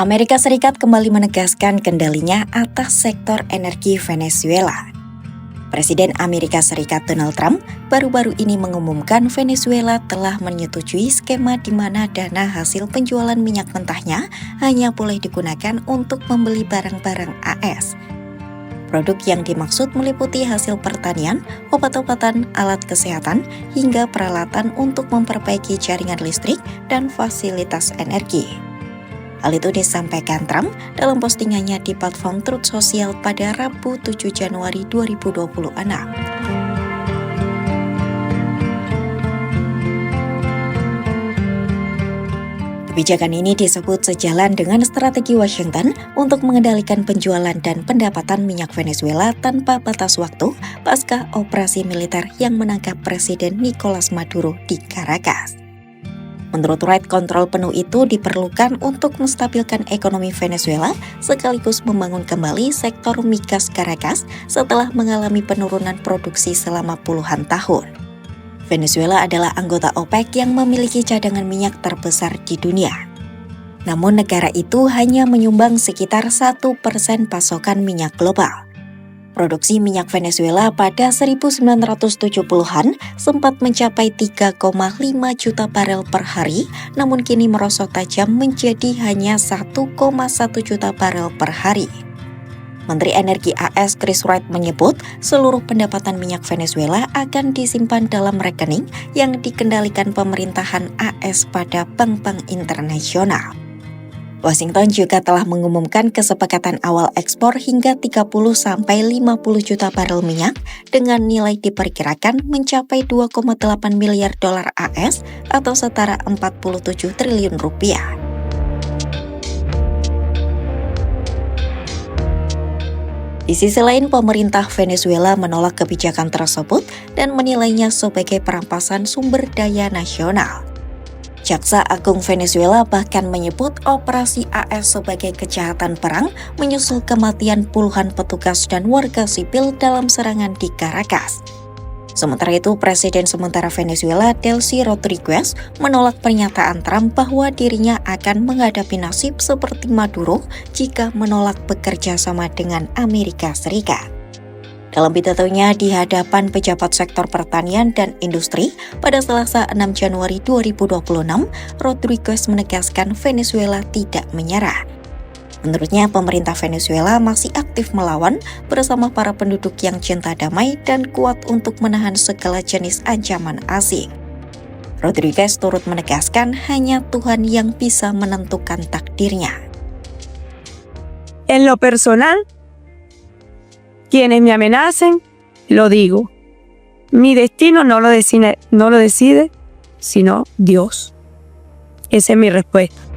Amerika Serikat kembali menegaskan kendalinya atas sektor energi Venezuela. Presiden Amerika Serikat Donald Trump baru-baru ini mengumumkan Venezuela telah menyetujui skema di mana dana hasil penjualan minyak mentahnya hanya boleh digunakan untuk membeli barang-barang AS. Produk yang dimaksud meliputi hasil pertanian, obat-obatan, alat kesehatan, hingga peralatan untuk memperbaiki jaringan listrik dan fasilitas energi. Hal itu disampaikan Trump dalam postingannya di platform Truth Social pada Rabu 7 Januari 2026. Kebijakan ini disebut sejalan dengan strategi Washington untuk mengendalikan penjualan dan pendapatan minyak Venezuela tanpa batas waktu pasca operasi militer yang menangkap Presiden Nicolas Maduro di Caracas. Menurut Wright, kontrol penuh itu diperlukan untuk menstabilkan ekonomi Venezuela sekaligus membangun kembali sektor migas Caracas setelah mengalami penurunan produksi selama puluhan tahun. Venezuela adalah anggota OPEC yang memiliki cadangan minyak terbesar di dunia. Namun negara itu hanya menyumbang sekitar 1% pasokan minyak global. Produksi minyak Venezuela pada 1970-an sempat mencapai 3,5 juta barel per hari, namun kini merosot tajam menjadi hanya 1,1 juta barel per hari. Menteri Energi AS Chris Wright menyebut seluruh pendapatan minyak Venezuela akan disimpan dalam rekening yang dikendalikan pemerintahan AS pada bank-bank internasional. Washington juga telah mengumumkan kesepakatan awal ekspor hingga 30-50 juta barel minyak dengan nilai diperkirakan mencapai 2,8 miliar dolar AS atau setara 47 triliun rupiah. Di sisi lain, pemerintah Venezuela menolak kebijakan tersebut dan menilainya sebagai perampasan sumber daya nasional. Jaksa Agung Venezuela bahkan menyebut operasi AS sebagai kejahatan perang menyusul kematian puluhan petugas dan warga sipil dalam serangan di Caracas. Sementara itu, Presiden sementara Venezuela Delcy Rodríguez menolak pernyataan Trump bahwa dirinya akan menghadapi nasib seperti Maduro jika menolak bekerja sama dengan Amerika Serikat. Dalam pidatonya di hadapan pejabat sektor pertanian dan industri pada Selasa 6 Januari 2026, Rodríguez menegaskan Venezuela tidak menyerah. Menurutnya, pemerintah Venezuela masih aktif melawan bersama para penduduk yang cinta damai dan kuat untuk menahan segala jenis ancaman asing. Rodríguez turut menegaskan hanya Tuhan yang bisa menentukan takdirnya. En lo personal, quienes me amenacen, lo digo. Mi destino no lo decide, sino Dios. Esa es mi respuesta.